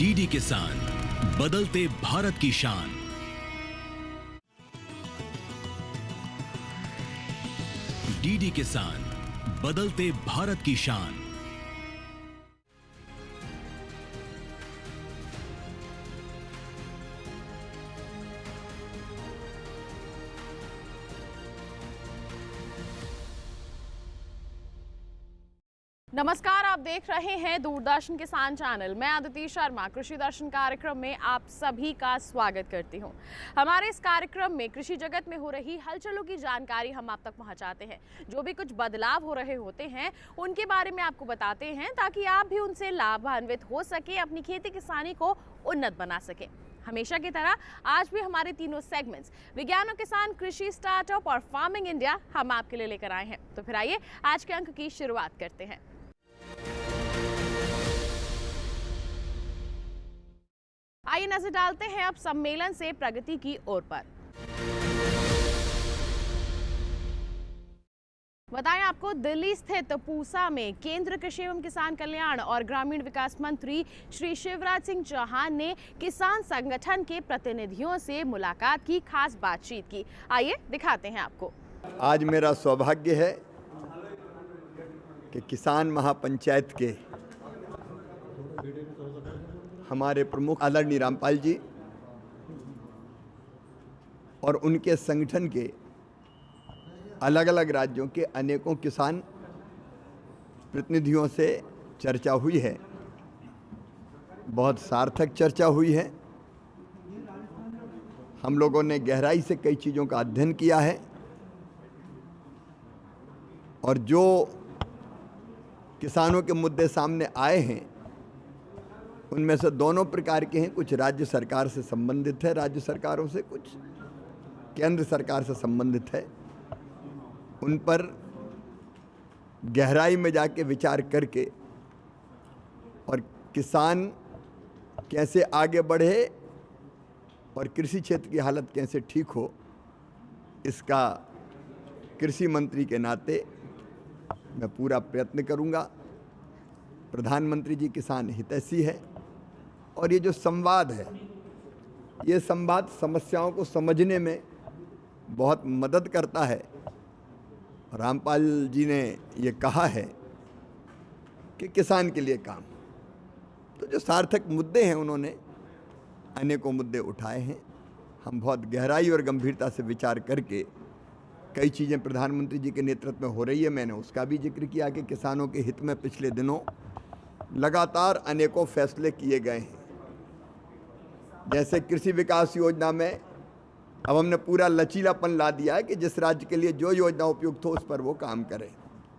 DD किसान, बदलते भारत की शान। डीडी किसान, बदलते भारत की शान। नमस्कार, आप देख रहे हैं दूरदर्शन किसान चैनल। मैं अदिति शर्मा कृषि दर्शन कार्यक्रम में आप सभी का स्वागत करती हूं। हमारे इस कार्यक्रम में कृषि जगत में हो रही हलचलों की जानकारी हम आप तक पहुंचाते हैं। जो भी कुछ बदलाव हो रहे होते हैं उनके बारे में आपको बताते हैं ताकि आप भी उनसे लाभान्वित हो सके, अपनी खेती किसानी को उन्नत बना सके। हमेशा की तरह आज भी हमारे तीनों सेगमेंट्स विज्ञान और किसान, कृषि, स्टार्टअप और फार्मिंग इंडिया हम आपके लिए लेकर आए हैं। तो फिर आइए आज के अंक की शुरुआत करते हैं। आइए नजर डालते हैं अब सम्मेलन से प्रगति की ओर पर। बताएं आपको, दिल्ली स्थित पूसा में केंद्र कृषि एवं किसान कल्याण और ग्रामीण विकास मंत्री श्री शिवराज सिंह चौहान ने किसान संगठन के प्रतिनिधियों से मुलाकात की, खास बातचीत की। आइए दिखाते हैं आपको। आज मेरा सौभाग्य है कि किसान महापंचायत के हमारे प्रमुख आदरणीय रामपाल जी और उनके संगठन के अलग अलग राज्यों के अनेकों किसान प्रतिनिधियों से चर्चा हुई है। बहुत सार्थक चर्चा हुई है। हम लोगों ने गहराई से कई चीज़ों का अध्ययन किया है और जो किसानों के मुद्दे सामने आए हैं उनमें से दोनों प्रकार के हैं। कुछ राज्य सरकार से संबंधित है, राज्य सरकारों से, कुछ केंद्र सरकार से संबंधित है। उन पर गहराई में जाके विचार करके और किसान कैसे आगे बढ़े और कृषि क्षेत्र की हालत कैसे ठीक हो, इसका कृषि मंत्री के नाते मैं पूरा प्रयत्न करूंगा। प्रधानमंत्री जी किसान हितैषी है और ये जो संवाद है, ये संवाद समस्याओं को समझने में बहुत मदद करता है। रामपाल जी ने ये कहा है कि किसान के लिए काम, तो जो सार्थक मुद्दे हैं उन्होंने अनेकों मुद्दे उठाए हैं। हम बहुत गहराई और गंभीरता से विचार करके कई चीज़ें प्रधानमंत्री जी के नेतृत्व में हो रही है, मैंने उसका भी जिक्र किया कि किसानों के हित में पिछले दिनों लगातार अनेकों फैसले किए गए हैं। जैसे कृषि विकास योजना में अब हमने पूरा लचीलापन ला दिया है कि जिस राज्य के लिए जो योजना उपयुक्त हो उस पर वो काम करें।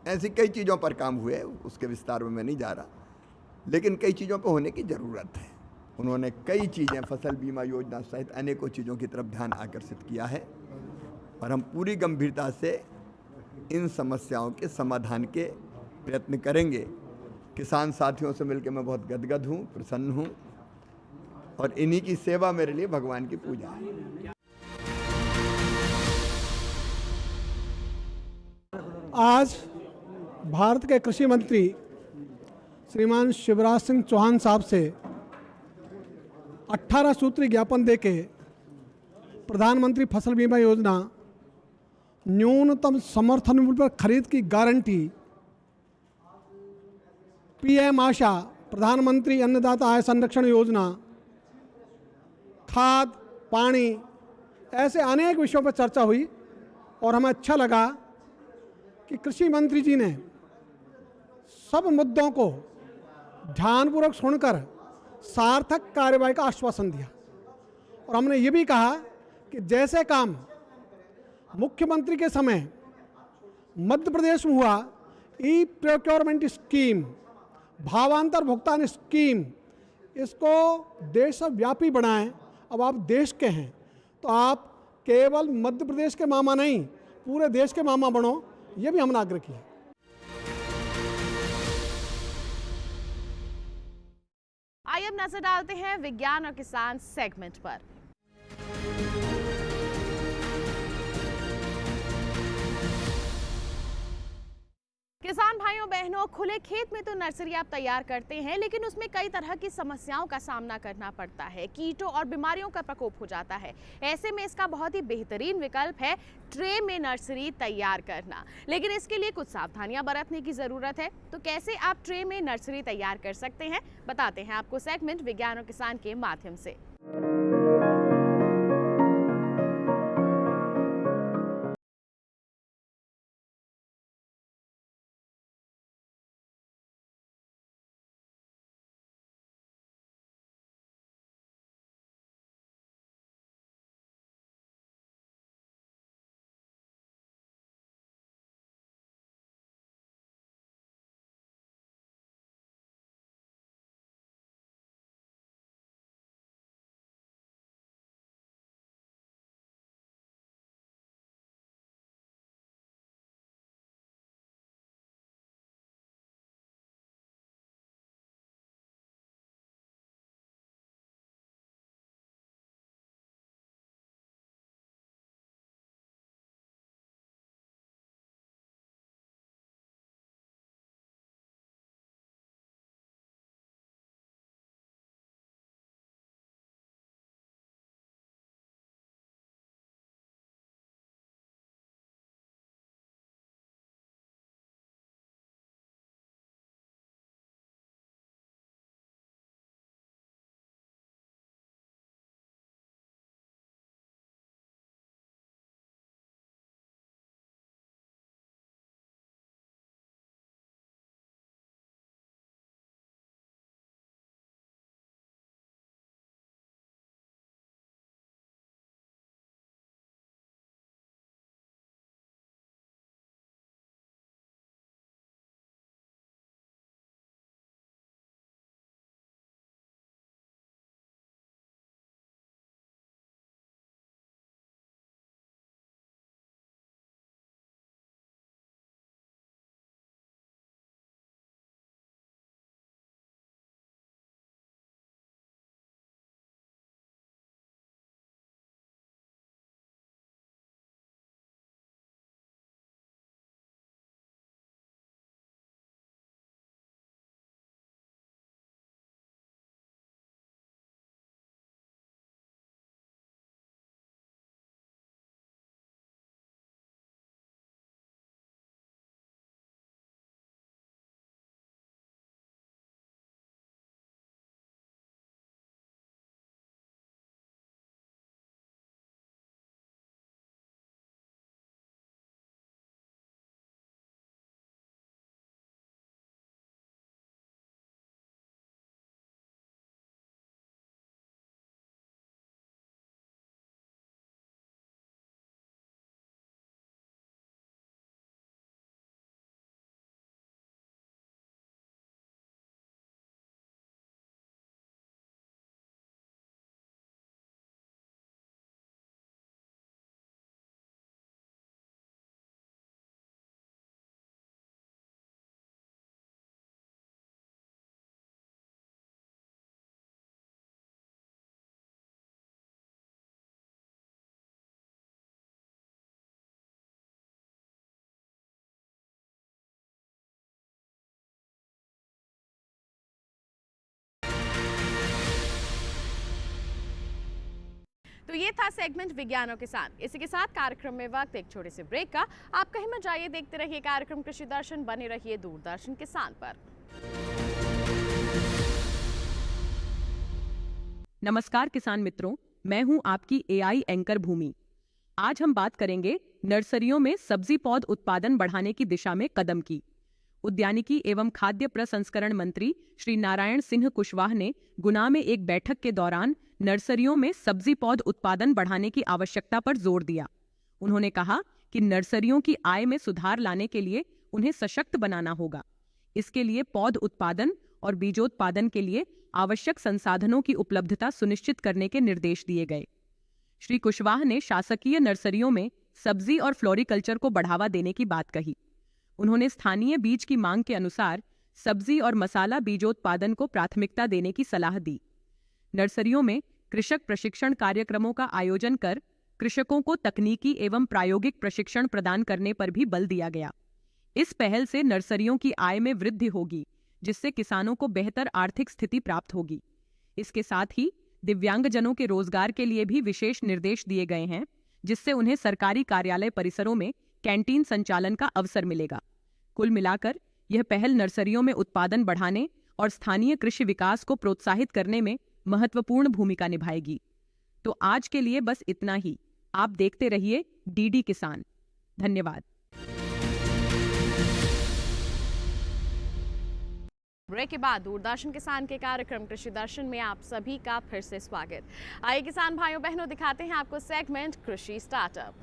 ऐसी कई चीज़ों पर काम हुए, उसके विस्तार में मैं नहीं जा रहा, लेकिन कई चीज़ों पर होने की ज़रूरत है। उन्होंने कई चीज़ें, फसल बीमा योजना सहित अनेकों चीज़ों की तरफ ध्यान आकर्षित किया है और हम पूरी गंभीरता से इन समस्याओं के समाधान के प्रयत्न करेंगे। किसान साथियों से मिलकर मैं बहुत गदगद हूँ, प्रसन्न हूँ और इन्हीं की सेवा मेरे लिए भगवान की पूजा है। आज भारत के कृषि मंत्री श्रीमान शिवराज सिंह चौहान साहब से 18 सूत्री ज्ञापन देके प्रधानमंत्री फसल बीमा योजना, न्यूनतम समर्थन मूल्य पर खरीद की गारंटी, पीएम आशा, प्रधानमंत्री अन्नदाता आय संरक्षण योजना, खाद, पानी, ऐसे अनेक विषयों पर चर्चा हुई और हमें अच्छा लगा कि कृषि मंत्री जी ने सब मुद्दों को ध्यानपूर्वक सुनकर सार्थक कार्यवाही का आश्वासन दिया। और हमने ये भी कहा कि जैसे काम मुख्यमंत्री के समय मध्य प्रदेश में हुआ, ई प्रोक्योरमेंट स्कीम, भावांतर भुगतान स्कीम, इसको देशव्यापी बनाएं। अब आप देश के हैं तो आप केवल मध्य प्रदेश के मामा नहीं, पूरे देश के मामा बनो, ये भी हमने आग्रह किया। आइए अब नजर डालते हैं विज्ञान और किसान सेगमेंट पर। किसान भाइयों बहनों, खुले खेत में तो नर्सरी आप तैयार करते हैं, लेकिन उसमें कई तरह की समस्याओं का सामना करना पड़ता है। कीटों और बीमारियों का प्रकोप हो जाता है। ऐसे में इसका बहुत ही बेहतरीन विकल्प है ट्रे में नर्सरी तैयार करना, लेकिन इसके लिए कुछ सावधानियां बरतने की जरूरत है। तो कैसे आप ट्रे में नर्सरी तैयार कर सकते हैं, बताते हैं आपको सेगमेंट विज्ञान और किसान के माध्यम से। तो ये था सेगमेंट विज्ञान और किसान। इसी के साथ कार्यक्रम में वक्त एक छोटे से ब्रेक का। आप कहीं मत जाइए, देखते रहिए कार्यक्रम कृषि दर्शन, बने रहिए दूरदर्शन किसान पर। नमस्कार किसान मित्रों, मैं हूं आपकी एआई एंकर भूमि। आज हम बात करेंगे नर्सरियों में सब्जी पौध उत्पादन बढ़ाने की दिशा में कदम की। उद्यानिकी एवं खाद्य प्रसंस्करण मंत्री श्री नारायण सिंह कुशवाह ने गुना में एक बैठक के दौरान नर्सरियों में सब्जी पौध उत्पादन बढ़ाने की आवश्यकता पर जोर दिया। उन्होंने कहा कि नर्सरियों की आय में सुधार लाने के लिए उन्हें सशक्त बनाना होगा। इसके लिए पौध उत्पादन और बीजोत्पादन के लिए आवश्यक संसाधनों की उपलब्धता सुनिश्चित करने के निर्देश दिए गए। श्री कुशवाह ने शासकीय नर्सरियों में सब्जी और फ्लोरिकल्चर को बढ़ावा देने की बात कही। उन्होंने स्थानीय बीज की मांग के अनुसार सब्जी और मसाला बीजोत्पादन को प्राथमिकता देने की सलाह दी। नर्सरियों में कृषक प्रशिक्षण कार्यक्रमों का आयोजन कर कृषकों को तकनीकी एवं प्रायोगिक प्रशिक्षण प्रदान करने पर भी बल दिया गया। इस पहल से नर्सरियों की आय में वृद्धि होगी, जिससे किसानों को बेहतर आर्थिक स्थिति प्राप्त होगी। इसके साथ ही दिव्यांगजनों के रोजगार के लिए भी विशेष निर्देश दिए गए हैं, जिससे उन्हें सरकारी कार्यालय परिसरों में कैंटीन संचालन का अवसर मिलेगा। कुल मिलाकर यह पहल नर्सरियों में उत्पादन बढ़ाने और स्थानीय कृषि विकास को प्रोत्साहित करने में महत्वपूर्ण भूमिका निभाएगी। तो आज के लिए बस इतना ही। आप देखते रहिए डीडी किसान। धन्यवाद। ब्रेक के बाद दूरदर्शन किसान के कार्यक्रम कृषि दर्शन में आप सभी का फिर से स्वागत। आइए किसान भाइयों बहनों दिखाते हैं आपको सेगमेंट कृषि स्टार्टअप।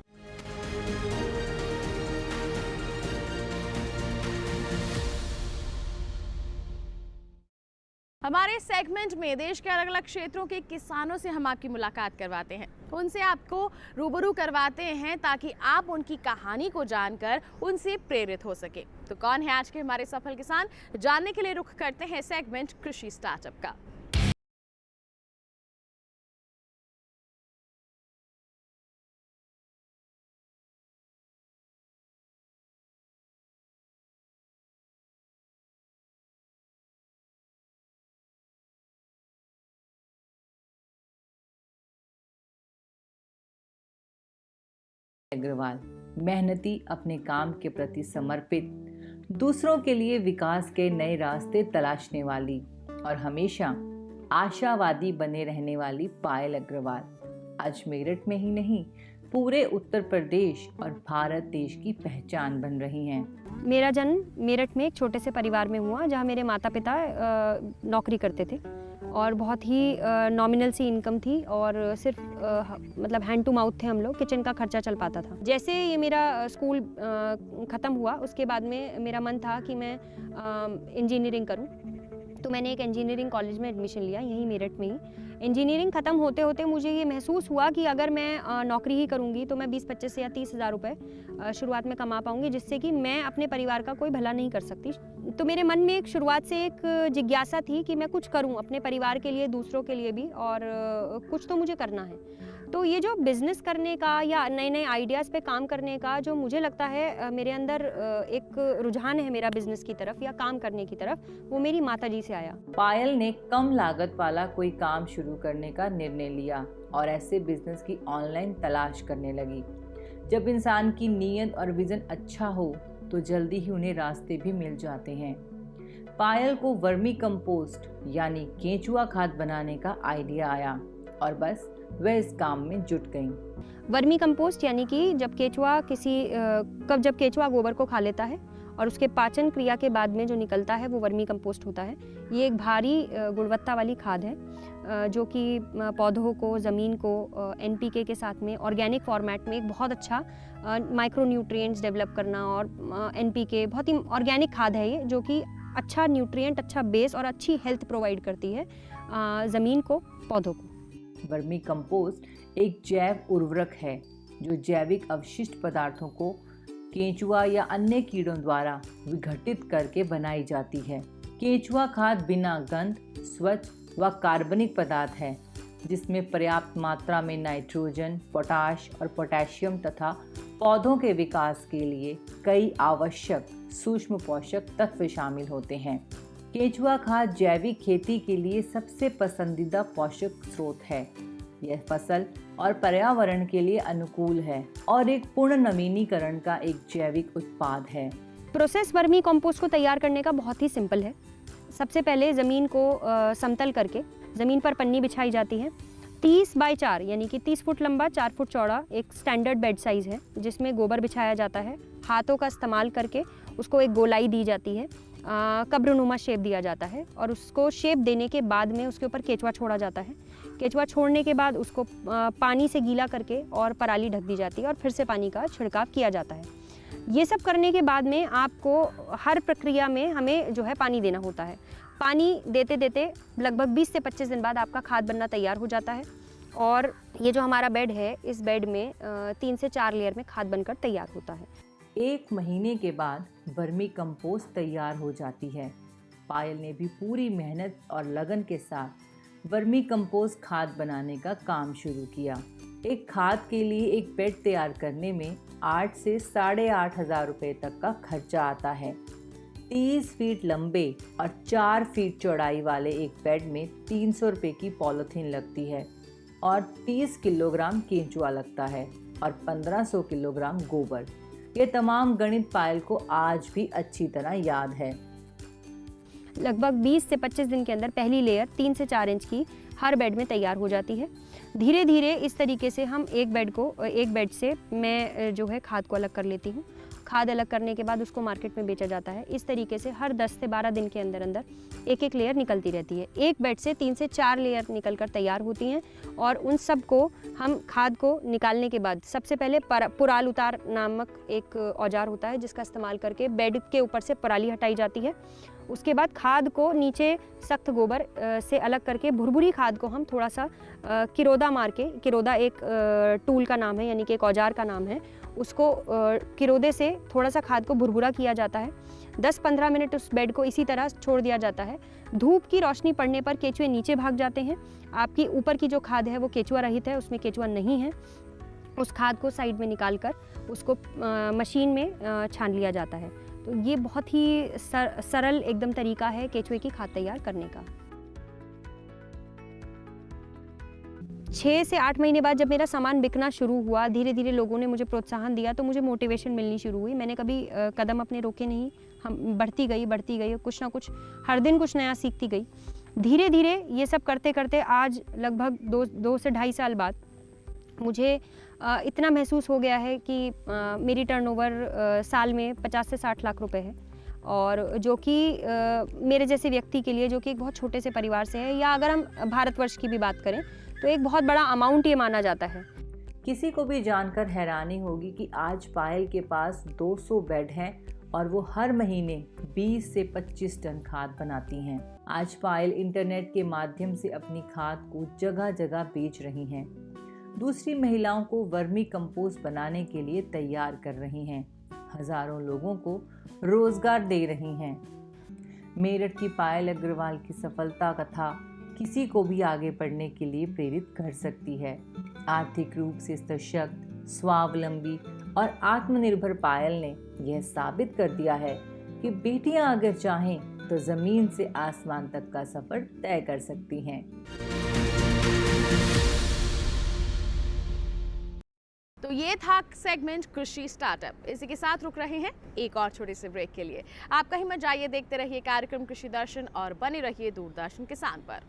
हमारे सेगमेंट में देश के अलग अलग क्षेत्रों के किसानों से हम आपकी मुलाकात करवाते हैं, उनसे आपको रूबरू करवाते हैं ताकि आप उनकी कहानी को जानकर उनसे प्रेरित हो सके। तो कौन है आज के हमारे सफल किसान, जानने के लिए रुख करते हैं सेगमेंट कृषि स्टार्टअप का। अग्रवाल मेहनती, अपने काम के प्रति समर्पित, दूसरों के लिए विकास के नए रास्ते तलाशने वाली और हमेशा आशावादी बने रहने वाली पायल अग्रवाल आज मेरठ में ही नहीं, पूरे उत्तर प्रदेश और भारत देश की पहचान बन रही हैं। मेरा जन्म मेरठ में एक छोटे से परिवार में हुआ, जहाँ मेरे माता पिता नौकरी करते थे और बहुत ही नॉमिनल सी इनकम थी और सिर्फ मतलब हैंड टू माउथ थे हम लोग, किचन का खर्चा चल पाता था। जैसे ये मेरा स्कूल ख़त्म हुआ, उसके बाद में मेरा मन था कि मैं इंजीनियरिंग करूं, तो मैंने एक इंजीनियरिंग कॉलेज में एडमिशन लिया, यहीं मेरठ में ही। इंजीनियरिंग ख़त्म होते होते मुझे ये महसूस हुआ कि अगर मैं नौकरी ही करूँगी तो मैं 20-25 या 30 हज़ार रुपये शुरुआत में कमा पाऊँगी, जिससे कि मैं अपने परिवार का कोई भला नहीं कर सकती। तो मेरे मन में एक शुरुआत से एक जिज्ञासा थी कि मैं कुछ करूँ अपने परिवार के लिए, दूसरों के लिए भी, और कुछ तो मुझे करना है। तो ये जो बिज़नेस करने का या नए नए आइडियाज़ पे काम करने का जो मुझे लगता है मेरे अंदर एक रुझान है मेरा बिज़नेस की तरफ या काम करने की तरफ, वो मेरी माताजी से आया। पायल ने कम लागत वाला कोई काम शुरू करने का निर्णय लिया और ऐसे बिजनेस की ऑनलाइन तलाश करने लगी। जब इंसान की नीयत और विजन अच्छा हो तो जल्दी ही उन्हें रास्ते भी मिल जाते हैं। पायल को वर्मी कंपोस्ट यानी केंचुआ खाद बनाने का आइडिया आया और बस वह इस काम में जुट गईं। वर्मी कंपोस्ट यानी कि जब केचुआ गोबर को खा लेता है और उसके पाचन क्रिया के बाद में जो निकलता है वो वर्मी कंपोस्ट होता है। ये एक भारी गुणवत्ता वाली खाद है जो कि पौधों को, ज़मीन को NPK के साथ में ऑर्गेनिक फॉर्मेट में एक बहुत अच्छा माइक्रो न्यूट्रिएंट्स डेवलप करना, और NPK बहुत ही ऑर्गेनिक खाद है ये, जो कि अच्छा न्यूट्रिएंट, अच्छा बेस और अच्छी हेल्थ प्रोवाइड करती है ज़मीन को, पौधों को। वर्मी कंपोस्ट एक जैव उर्वरक है जो जैविक अवशिष्ट पदार्थों को केंचुआ या अन्य कीड़ों द्वारा विघटित करके बनाई जाती है। केंचुआ खाद बिना गंध, स्वच्छ व कार्बनिक पदार्थ है, जिसमें पर्याप्त मात्रा में नाइट्रोजन, पोटाश और पोटेशियम तथा पौधों के विकास के लिए कई आवश्यक सूक्ष्म पोषक तत्व शामिल होते हैं। केंचुआ खाद जैविक खेती के लिए सबसे पसंदीदा पोषक स्रोत है। यह फसल और पर्यावरण के लिए अनुकूल है और एक पूर्ण नवीनीकरण का एक जैविक उत्पाद है। प्रोसेस वर्मी कंपोस्ट को तैयार करने का बहुत ही सिंपल है। सबसे पहले ज़मीन को समतल करके ज़मीन पर पन्नी बिछाई जाती है। 30 बाई 4 यानी कि 30 फुट लंबा, 4 फुट चौड़ा एक स्टैंडर्ड बेड साइज़ है, जिसमें गोबर बिछाया जाता है। हाथों का इस्तेमाल करके उसको एक गोलाई दी जाती है, कब्रनुमा शेप दिया जाता है, और उसको शेप देने के बाद में उसके ऊपर केचुआ छोड़ा जाता है। केचुआ छोड़ने के बाद उसको पानी से गीला करके और पराली ढक दी जाती है और फिर से पानी का छिड़काव किया जाता है। ये सब करने के बाद में आपको हर प्रक्रिया में हमें जो है पानी देना होता है। पानी देते देते लगभग 20 से 25 दिन बाद आपका खाद बनना तैयार हो जाता है, और ये जो हमारा बेड है, इस बेड में 3 से 4 लेयर में खाद बनकर तैयार होता है। 1 महीने के बाद वर्मी कंपोस्ट तैयार हो जाती है। पायल ने भी पूरी मेहनत और लगन के साथ वर्मी कंपोस्ट खाद बनाने का काम शुरू किया। एक खाद के लिए एक बेड तैयार करने में 8 से 8,500 रुपये तक का खर्चा आता है। 30 फीट लंबे और 4 फीट चौड़ाई वाले एक बेड में 300 रुपये की पॉलीथीन लगती है और 30 किलोग्राम केंचुआ लगता है और 1500 किलोग्राम गोबर। ये तमाम गणित पायल को आज भी अच्छी तरह याद है। लगभग 20 से 25 दिन के अंदर पहली लेयर 3 से 4 इंच की हर बेड में तैयार हो जाती है। धीरे धीरे इस तरीके से हम एक बेड से मैं जो है खाद को अलग कर लेती हूँ। खाद अलग करने के बाद उसको मार्केट में बेचा जाता है। इस तरीके से हर 10 से 12 दिन के अंदर अंदर एक एक लेयर निकलती रहती है। एक बेड से 3 से 4 लेयर निकलकर तैयार होती हैं और उन सब को हम खाद को निकालने के बाद सबसे पहले पुराल उतार नामक एक औजार होता है जिसका इस्तेमाल करके बेड के ऊपर से पराली हटाई जाती है। उसके बाद खाद को नीचे सख्त गोबर से अलग करके भुरभुरी खाद को हम थोड़ा सा किरोदा मार के, किरोदा एक टूल का नाम है यानी कि एक औजार का नाम है, उसको किरोदे से थोड़ा सा खाद को भुरभुरा किया जाता है। 10-15 मिनट उस बेड को इसी तरह छोड़ दिया जाता है। धूप की रोशनी पड़ने पर केचुए नीचे भाग जाते हैं। आपकी ऊपर की जो खाद है वो केचुआ रहित है, उसमें केचुआ नहीं है। उस खाद को साइड में निकाल कर उसको मशीन में छान लिया जाता है। तो ये बहुत ही सरल एकदम तरीका है केचुए की खाद तैयार करने का। 6 से 8 महीने बाद जब मेरा सामान बिकना शुरू हुआ, धीरे धीरे लोगों ने मुझे प्रोत्साहन दिया तो मुझे मोटिवेशन मिलनी शुरू हुई। मैंने कभी कदम अपने रोके नहीं, हम बढ़ती गई, कुछ ना कुछ हर दिन कुछ नया सीखती गई। धीरे धीरे ये सब करते करते आज लगभग 2 से 2.5 साल बाद मुझे इतना महसूस हो गया है कि मेरी टर्नओवर साल में 50 से 60 लाख रुपए है और जो कि मेरे जैसे व्यक्ति के लिए जो कि एक बहुत छोटे से परिवार से है, या अगर हम भारतवर्ष की भी बात करें तो एक बहुत बड़ा अमाउंट ये माना जाता है। किसी को भी जानकर हैरानी होगी कि आज पायल के पास 200 बेड हैं और वो हर महीने 20 से 25 टन खाद बनाती हैं। आज पायल इंटरनेट के माध्यम से अपनी खाद को जगह जगह बेच रही हैं। दूसरी महिलाओं को वर्मी कंपोस्ट बनाने के लिए तैयार कर रही हैं। हजारों लोगों को रोजगार दे रही हैं। मेरठ की पायल अग्रवाल की सफलता कथा किसी को भी आगे बढ़ने के लिए प्रेरित कर सकती है। आर्थिक रूप से सशक्त, स्वावलंबी और आत्मनिर्भर पायल ने यह साबित कर दिया है कि बेटियां अगर चाहें तो जमीन से आसमान तक का सफर तय कर सकती हैं। तो ये था सेगमेंट कृषि स्टार्टअप। इसी के साथ रुक रहे हैं एक और छोटे से ब्रेक के लिए। आप कहीं मत जाइए, देखते रहिए कार्यक्रम कृषि दर्शन और बने रहिए दूरदर्शन किसान पर।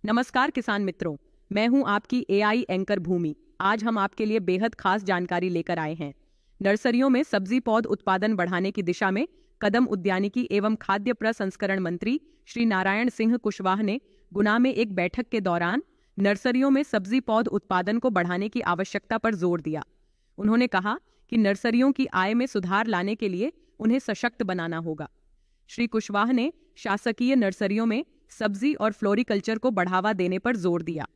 नमस्कार किसान मित्रों, मैं हूं आपकी एआई एंकर भूमि। आज हम आपके लिए बेहद खास जानकारी लेकर आए हैं। नर्सरियों में सब्जी पौध उत्पादन बढ़ाने की दिशा में कदम उद्यानिकी एवं खाद्य प्रसंस्करण मंत्री श्री नारायण सिंह कुशवाह ने गुना में एक बैठक के दौरान नर्सरियों में सब्जी पौध उत्पादन को बढ़ाने की आवश्यकता पर जोर दिया। उन्होंने कहा कि नर्सरियों की आय में सुधार लाने के लिए उन्हें सशक्त बनाना होगा। श्री कुशवाह ने शासकीय नर्सरियों में सब्जी और फ्लोरिकल्चर को बढ़ावा देने पर जोर दिया।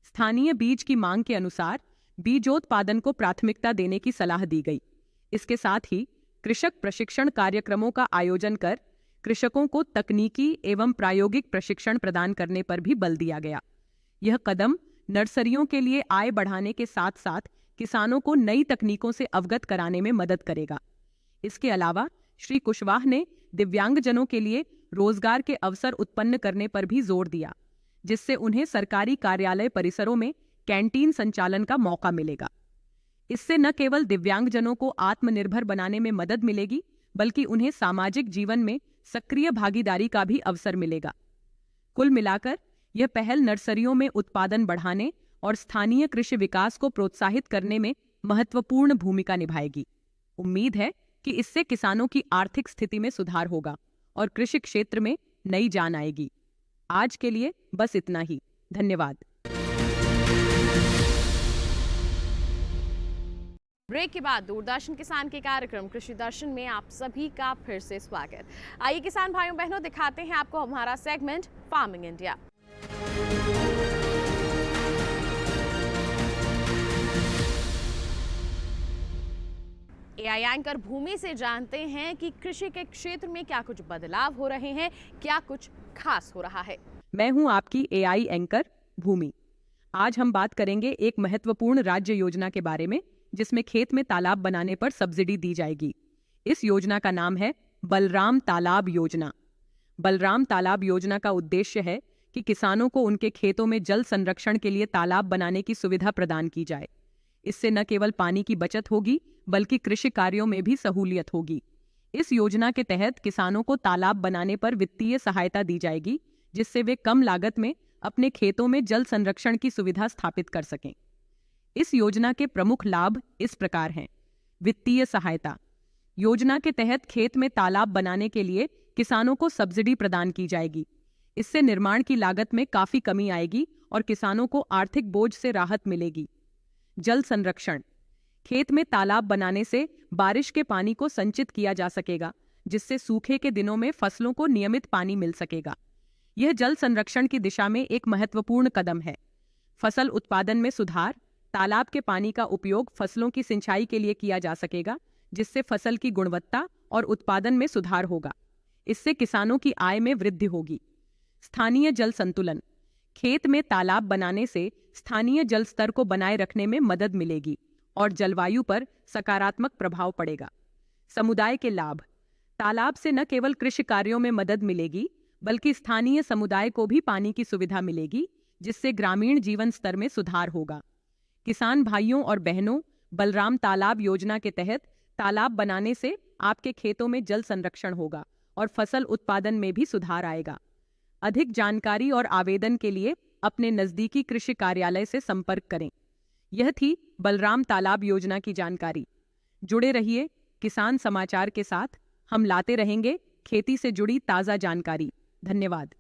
स्थानीय बीज की मांग के अनुसार बीजोत्पादन को प्राथमिकता देने की सलाह दी गई। इसके साथ ही कृषक प्रशिक्षण कार्यक्रमों का आयोजन कर कृषकों को तकनीकी एवं प्रायोगिक प्रशिक्षण प्रदान करने पर भी बल दिया गया। यह कदम नर्सरियों के लिए आय बढ़ाने के साथ साथ किसानों को नई तकनीकों से अवगत कराने में मदद करेगा। इसके अलावा श्री कुशवाह ने दिव्यांगजनों के लिए रोजगार के अवसर उत्पन्न करने पर भी जोर दिया, जिससे उन्हें सरकारी कार्यालय परिसरों में कैंटीन संचालन का मौका मिलेगा। इससे न केवल दिव्यांगजनों को आत्मनिर्भर बनाने में मदद मिलेगी, बल्कि उन्हें सामाजिक जीवन में सक्रिय भागीदारी का भी अवसर मिलेगा। कुल मिलाकर यह पहल नर्सरियों में उत्पादन बढ़ाने और स्थानीय कृषि विकास को प्रोत्साहित करने में महत्वपूर्ण भूमिका निभाएगी। उम्मीद है कि इससे किसानों की आर्थिक स्थिति में सुधार होगा और कृषि क्षेत्र में नई जान आएगी। आज के लिए बस इतना ही। धन्यवाद। ब्रेक के बाद दूरदर्शन किसान के कार्यक्रम कृषि दर्शन में आप सभी का फिर से स्वागत। आइए किसान भाइयों बहनों, दिखाते हैं आपको हमारा segment farming India. AI anchor Bhumi से जानते हैं कि कृषि के क्षेत्र में क्या कुछ बदलाव हो रहे हैं, क्या कुछ खास हो रहा है। मैं हूं आपकी एआई एंकर भूमि। आज हम बात करेंगे एक महत्वपूर्ण राज्य योजना के बारे में, जिसमें खेत में तालाब बनाने पर सब्सिडी दी जाएगी। इस योजना का नाम है बलराम तालाब योजना। बलराम तालाब योजना का उद्देश्य है कि किसानों को उनके खेतों में जल संरक्षण के लिए तालाब बनाने की सुविधा प्रदान की जाए। इससे न केवल पानी की बचत होगी, बल्कि कृषि कार्यों में भी सहूलियत होगी। इस योजना के तहत किसानों को तालाब बनाने पर वित्तीय सहायता दी जाएगी, जिससे वे कम लागत में अपने खेतों में जल संरक्षण की सुविधा स्थापित कर सकें। इस योजना के प्रमुख लाभ इस प्रकार हैं। वित्तीय सहायता। योजना के तहत खेत में तालाब बनाने के लिए किसानों को सब्सिडी प्रदान की जाएगी। इससे निर्माण की लागत में काफी कमी आएगी और किसानों को आर्थिक बोझ से राहत मिलेगी। जल संरक्षण। खेत में तालाब बनाने से बारिश के पानी को संचित किया जा सकेगा, जिससे सूखे के दिनों में फसलों को नियमित पानी मिल सकेगा। यह जल संरक्षण की दिशा में एक महत्वपूर्ण कदम है। फसल उत्पादन में सुधार। तालाब के पानी का उपयोग फसलों की सिंचाई के लिए किया जा सकेगा, जिससे फसल की गुणवत्ता और उत्पादन में सुधार होगा। इससे किसानों की आय में वृद्धि होगी। स्थानीय जल संतुलन। खेत में तालाब बनाने से स्थानीय जल स्तर को बनाए रखने में मदद मिलेगी और जलवायु पर सकारात्मक प्रभाव पड़ेगा। समुदाय के लाभ। तालाब से न केवल कृषि कार्यों में मदद मिलेगी, बल्कि स्थानीय समुदाय को भी पानी की सुविधा मिलेगी, जिससे ग्रामीण जीवन स्तर में सुधार होगा। किसान भाइयों और बहनों, बलराम तालाब योजना के तहत तालाब बनाने से आपके खेतों में जल संरक्षण होगा और फसल उत्पादन में भी सुधार आएगा। अधिक जानकारी और आवेदन के लिए अपने नजदीकी कृषि कार्यालय से संपर्क करें। यह थी बलराम तालाब योजना की जानकारी। जुड़े रहिए किसान समाचार के साथ। हम लाते रहेंगे खेती से जुड़ी ताजा जानकारी। धन्यवाद।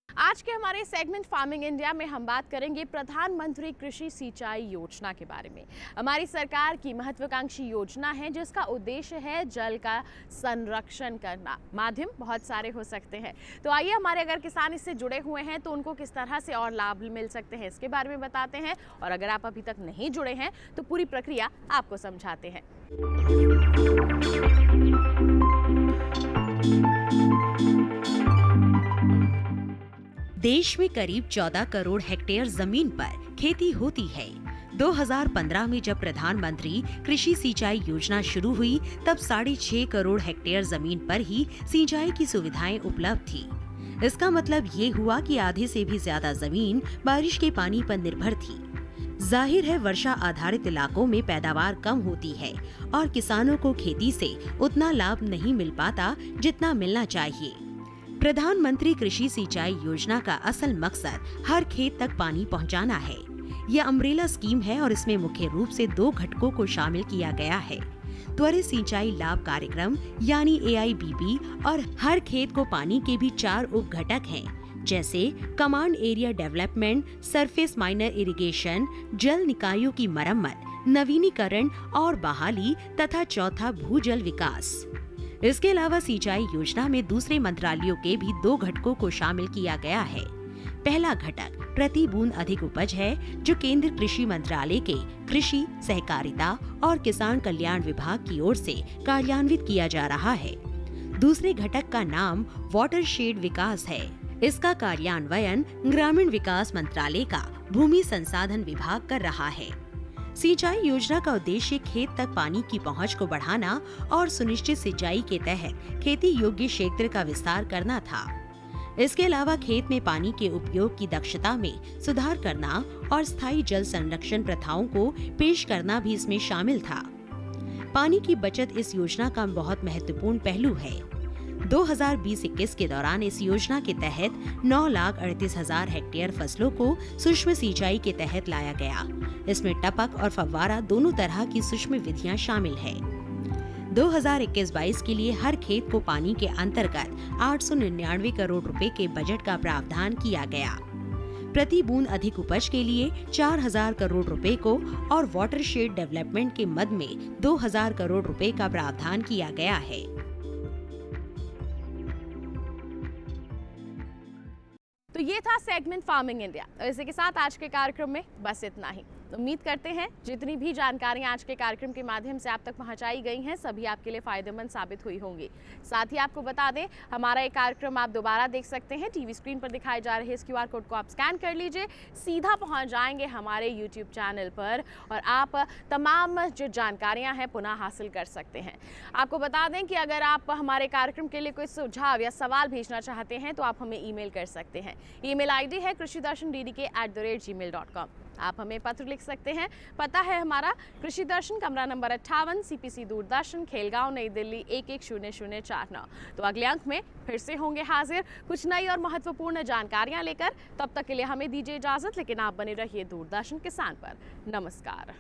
आज के हमारे सेगमेंट फार्मिंग इंडिया में हम बात करेंगे प्रधानमंत्री कृषि सिंचाई योजना के बारे में। हमारी सरकार की महत्वाकांक्षी योजना है, जिसका उद्देश्य है जल का संरक्षण करना। माध्यम बहुत सारे हो सकते हैं, तो आइए हमारे अगर किसान इससे जुड़े हुए हैं तो उनको किस तरह से और लाभ मिल सकते हैं, इसके बारे में बताते हैं। और अगर आप अभी तक नहीं जुड़े हैं तो पूरी प्रक्रिया आपको समझाते हैं। देश में करीब 14 करोड़ हेक्टेयर जमीन पर खेती होती है। 2015 में जब प्रधानमंत्री कृषि सिंचाई योजना शुरू हुई, तब 6.5 करोड़ हेक्टेयर जमीन पर ही सिंचाई की सुविधाएं उपलब्ध थी। इसका मतलब ये हुआ कि आधे से भी ज्यादा जमीन बारिश के पानी पर निर्भर थी। जाहिर है, वर्षा आधारित इलाकों में पैदावार कम होती है और किसानों को खेती से उतना लाभ नहीं मिल पाता जितना मिलना चाहिए। प्रधानमंत्री कृषि सिंचाई योजना का असल मकसद हर खेत तक पानी पहुंचाना है। यह अम्ब्रेला स्कीम है और इसमें मुख्य रूप से 2 घटकों को शामिल किया गया है। त्वरित सिंचाई लाभ कार्यक्रम यानी AIBP और हर खेत को पानी के भी 4 उप घटक हैं, जैसे command area development, surface miner irrigation, जल निकायों की मरम्मत, नवीनीकरण और बहाली तथा चौथा भूजल विकास। इसके अलावा सिंचाई योजना में दूसरे मंत्रालयों के भी 2 घटकों को शामिल किया गया है। पहला घटक प्रति बूंद अधिक उपज है, जो केंद्र कृषि मंत्रालय के कृषि, सहकारिता और किसान कल्याण विभाग की ओर से कार्यान्वित किया जा रहा है। दूसरे घटक का नाम वाटरशेड विकास है। इसका कार्यान्वयन ग्रामीण विकास मंत्रालय का भूमि संसाधन विभाग कर रहा है। सिंचाई योजना का उद्देश्य खेत तक पानी की पहुंच को बढ़ाना और सुनिश्चित सिंचाई के तहत खेती योग्य क्षेत्र का विस्तार करना था। इसके अलावा खेत में पानी के उपयोग की दक्षता में सुधार करना और स्थायी जल संरक्षण प्रथाओं को पेश करना भी इसमें शामिल था। पानी की बचत इस योजना का बहुत महत्वपूर्ण पहलू है। 2020-21 के दौरान इस योजना के तहत 9,38,000 हेक्टेयर फसलों को सूक्ष्म सिंचाई के तहत लाया गया। इसमें टपक और फव्वारा दोनों तरह की सूक्ष्म विधियां शामिल है। 2021-22 के लिए हर खेत को पानी के अंतर्गत 899 करोड़ रुपए के बजट का प्रावधान किया गया। प्रति बूंद अधिक उपज के लिए 4,000 करोड़ रुपए को और वाटरशेड डेवलपमेंट के मद में 2,000 करोड़ रुपए का प्रावधान किया गया है। तो ये था सेगमेंट फार्मिंग इंडिया। तो इसी के साथ आज के कार्यक्रम में बस इतना ही। उम्मीद करते हैं जितनी भी जानकारियां आज के कार्यक्रम के माध्यम से आप तक पहुंचाई गई हैं सभी आपके लिए फ़ायदेमंद साबित हुई होंगी। साथ ही आपको बता दें हमारा ये कार्यक्रम आप दोबारा देख सकते हैं। टीवी स्क्रीन पर दिखाए जा रहे इस QR कोड को आप स्कैन कर लीजिए, सीधा पहुंच जाएंगे हमारे YouTube चैनल पर और आप तमाम जो जानकारियां हैं पुनः हासिल कर सकते हैं। आपको बता दें कि अगर आप हमारे कार्यक्रम के लिए कोई सुझाव या सवाल भेजना चाहते हैं तो आप हमें ईमेल कर सकते हैं। ईमेल आईडी है krishidarshan@gmail.com। आप हमें पत्र लिख सकते हैं। पता है हमारा कृषि दर्शन, कमरा नंबर 58, CPC दूरदर्शन, खेलगांव, नई दिल्ली 110049। तो अगले अंक में फिर से होंगे हाजिर कुछ नई और महत्वपूर्ण जानकारियां लेकर। तब तक के लिए हमें दीजिए इजाजत, लेकिन आप बने रहिए दूरदर्शन किसान पर। नमस्कार।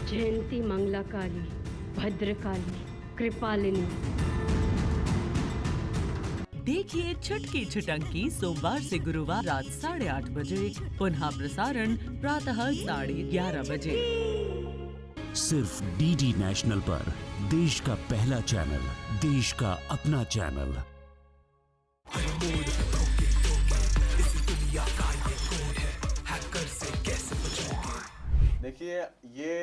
जयंती मंगला काली, भद्रकाली, कृपालिनी। देखिए छुटकी छुटंकी सोमवार से गुरुवार रात 8:30 बजे, पुनः प्रसारण प्रातः 11:30 बजे। सिर्फ DD नेशनल पर, देश का पहला चैनल, देश का अपना चैनल। देखिए ये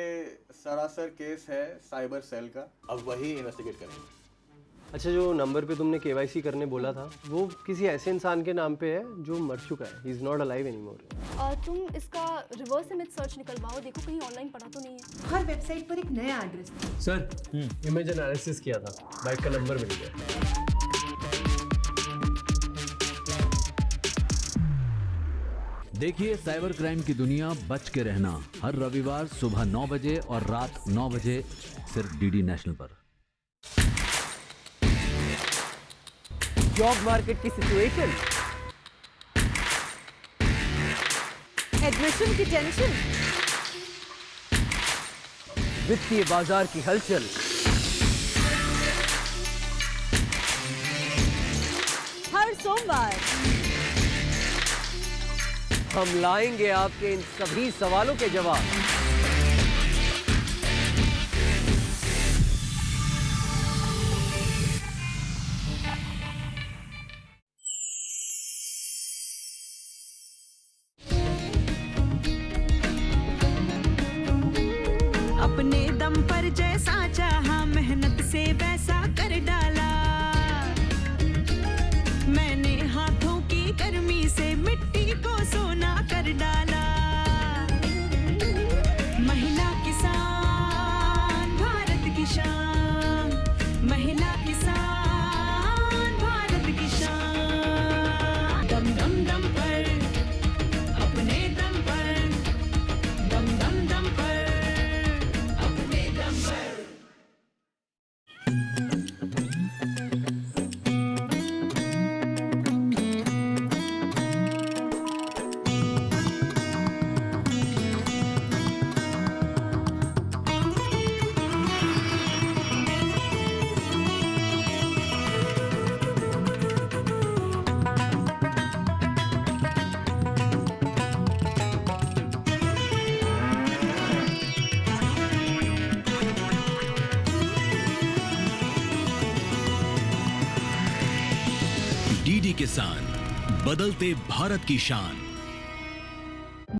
सरासर केस है साइबर सेल का, अब वही इन्वेस्टिगेट करेंगे। अच्छा, जो नंबर पे तुमने KYC करने बोला था वो किसी ऐसे इंसान के नाम पे है जो मर चुका है। He is not alive anymore. तुम इसका रिवर्स इमेज सर्च निकलवाओ, देखो कहीं ऑनलाइन पड़ा तो नहीं है। हर वेबसाइट पर एक नया एड्रेस था। सर इमेज एनालिसिस किया था, बाइक का नंबर मिल गया। देखिए साइबर क्राइम की दुनिया, बच के रहना। हर रविवार सुबह 9 बजे और रात 9 बजे सिर्फ DD नेशनल पर। जॉब मार्केट की सिचुएशन, एडमिशन की टेंशन, वित्तीय बाजार की हलचल, हर सोमवार हम लाएंगे आपके इन सभी सवालों के जवाब। अपने दम पर जैसा चाहा मेहनत से वैसा कर डाला, मैंने हाथों की गर्मी से मिट्टी को सोना कर डाला। किसान, बदलते भारत की शान।